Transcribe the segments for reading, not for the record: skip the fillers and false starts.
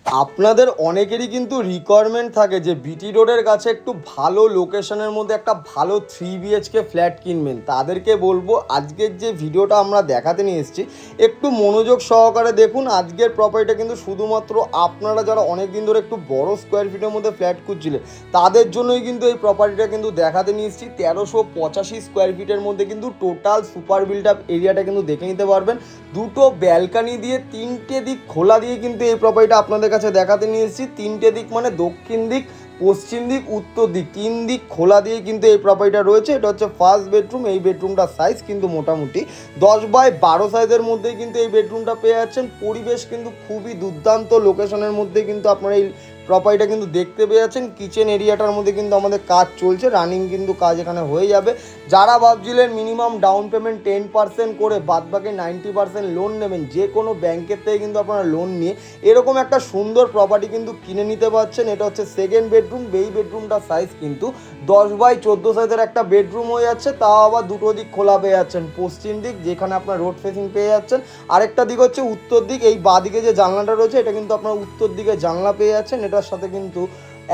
আপনাদের অনেকেরই কিন্তু রিকোয়ারমেন্ট থাকে যে বিটি রোডের কাছে একটু ভালো লোকেশনের মধ্যে একটা ভালো 3 BHK ফ্ল্যাট কিনবেন। তাদেরকে বলবো আজকের যে ভিডিওটা আমরা দেখাতে নিয়ে এসেছি একটু মনোযোগ সহকারে দেখুন। আজকের প্রপার্টিটা কিন্তু শুধুমাত্র আপনারা যারা অনেক দিন ধরে একটু বড় স্কোয়ার ফিটের মধ্যে ফ্ল্যাট খুঁজছিলেন তাদের জন্যই কিন্তু এই প্রপার্টিটা কিন্তু দেখাতে নিয়ে এসেছি। 1385 স্কোয়ার ফিটের মধ্যে কিন্তু টোটাল সুপার বিল্ড আপ এরিয়াটা কিন্তু দেখে নিতে পারবেন। দুটো ব্যালকানি দিয়ে 3টে দিক খোলা দিয়ে কিন্তু এই প্রপার্টিটা আপনাদের কাছে দেখাতে নিয়ে এসেছি। 3টে দিক মানে দক্ষিণ দিক, পশ্চিম দিক, উত্তর দিক, 3 দিক খোলা দিয়ে কিন্তু এই প্রপার্টিটা রয়েছে। এটা হচ্ছে ফার্স্ট বেডরুম। এই বেডরুমটার সাইজ কিন্তু মোটামুটি 10x12 সাইজের মধ্যেই কিন্তু এই বেডরুমটা পেয়ে যাচ্ছেন। পরিবেশ কিন্তু খুবই দুর্দান্ত লোকেশনের মধ্যে কিন্তু আপনারা এই প্রপার্টিটা কিন্তু দেখতে পেয়ে যাচ্ছেন। কিচেন এরিয়াটার মধ্যে কিন্তু আমাদের কাজ চলছে, রানিং কিন্তু কাজ এখানে হয়ে যাবে। যারা ভাবছিলেন মিনিমাম ডাউন পেমেন্ট 10% করে বাদবাকি 90% লোন নেবেন, যে কোনো ব্যাংকের থেকে কিন্তু আপনারা লোন নিয়ে এরকম একটা সুন্দর প্রপার্টি কিন্তু কিনে নিতে পারছেন। এটা হচ্ছে সেকেন্ড বেডরুম। এই বেডরুমটার সাইজ কিন্তু 10x14 সাইজের একটা বেডরুম হয়ে যাচ্ছে, তাও আবার দুটো দিক খোলা পেয়ে যাচ্ছেন। পশ্চিম দিক যেখানে আপনার রোড ফেসিং পেয়ে যাচ্ছেন, আরেকটা দিক হচ্ছে উত্তর দিক। এই বাঁদিকে যে জানলাটা রয়েছে এটা কিন্তু আপনার উত্তর দিকে জানলা পেয়ে যাচ্ছেন। এটার সাথে কিন্তু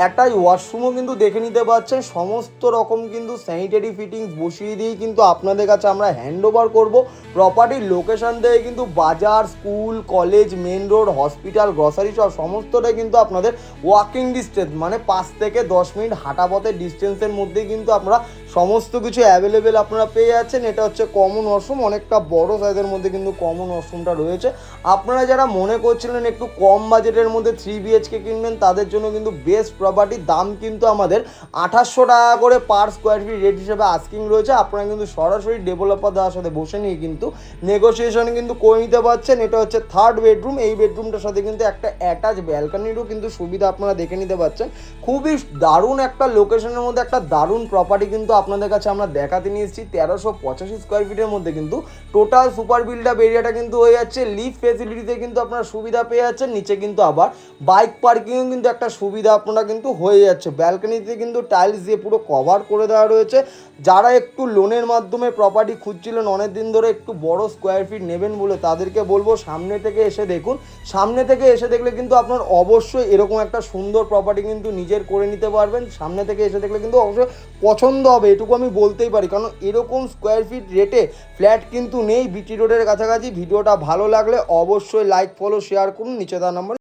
একটাই ওয়াশরুমও কিন্তু দেখে নিতে পারছেন। সমস্ত রকম কিন্তু স্যানিটারি ফিটিংস বসিয়ে দিয়েই কিন্তু আপনাদের কাছে আমরা হ্যান্ড ওভার করবো। প্রপার্টির লোকেশন থেকে কিন্তু বাজার, school, college, main road, hospital, grocery shop সমস্তটাই কিন্তু আপনাদের ওয়াকিং ডিস্টেন্স মানে 5 থেকে 10 মিনিট হাঁটা পথের ডিস্টেন্সের মধ্যেই কিন্তু আমরা সমস্ত কিছু অ্যাভেলেবেল আপনারা পেয়ে যাচ্ছেন। এটা হচ্ছে কমন ওয়াশরুম, অনেকটা বড় সাইজের মধ্যে কিন্তু কমন ওয়াশরুমটা রয়েছে। আপনারা যারা মনে করছিলেন একটু কম বাজেটের মধ্যে 3 BHK কিনবেন তাদের জন্য কিন্তু বেস্ট প্রপার্টির দাম কিন্তু আমাদের 2800 টাকা করে পার স্কোয়ার ফিট রেট হিসেবে আস্কিং রয়েছে। আপনারা কিন্তু সরাসরি ডেভেলপার দেওয়ার সাথে বসে নিয়ে কিন্তু নেগোসিয়েশন কিন্তু করে নিতে পারছেন। এটা হচ্ছে থার্ড বেডরুম। এই বেডরুমটার সাথে কিন্তু একটা অ্যাটাচ ব্যালকানিরও কিন্তু সুবিধা আপনারা দেখে নিতে পারছেন। খুবই দারুণ একটা লোকেশনের মধ্যে একটা দারুণ প্রপার্টি কিন্তু আপনাদের কাছে আমরা দেখাতে নিয়ে এসেছি। 1385 স্কোয়ার ফিটের মধ্যে কিন্তু টোটাল সুপার বিল্ড আপ এরিয়াটা কিন্তু হয়ে যাচ্ছে। লিফট ফেসিলিটিতে কিন্তু আপনারা সুবিধা পেয়ে যাচ্ছেন। নিচে কিন্তু আবার বাইক পার্কিংও কিন্তু একটা সুবিধা আপনারা কিন্তু হয়ে যাচ্ছে। ব্যালকানিতে কিন্তু টাইলস দিয়ে পুরো কভার করে দেওয়া রয়েছে। যারা একটু লোনের মাধ্যমে প্রপার্টি খুঁজছিলেন অনেক দিন ধরে একটু বড় স্কোয়ার ফিট নেবেন বলে, তাদেরকে বলবো সামনে থেকে এসে দেখুন। সামনে থেকে এসে দেখলে কিন্তু আপনার অবশ্যই এরকম একটা সুন্দর প্রপার্টি কিন্তু নিজের করে নিতে পারবেন। সামনে থেকে এসে দেখলে কিন্তু অবশ্যই পছন্দ হবে, এটুকু আমি বলতেই পারি, কারণ এরকম স্কোয়ার ফিট রেটে ফ্ল্যাট কিন্তু নেই বিটি রোডের কাছাকাছি। ভিডিওটা ভালো লাগলে অবশ্যই লাইক, ফলো, শেয়ার করুন। নিচে তার নাম্বার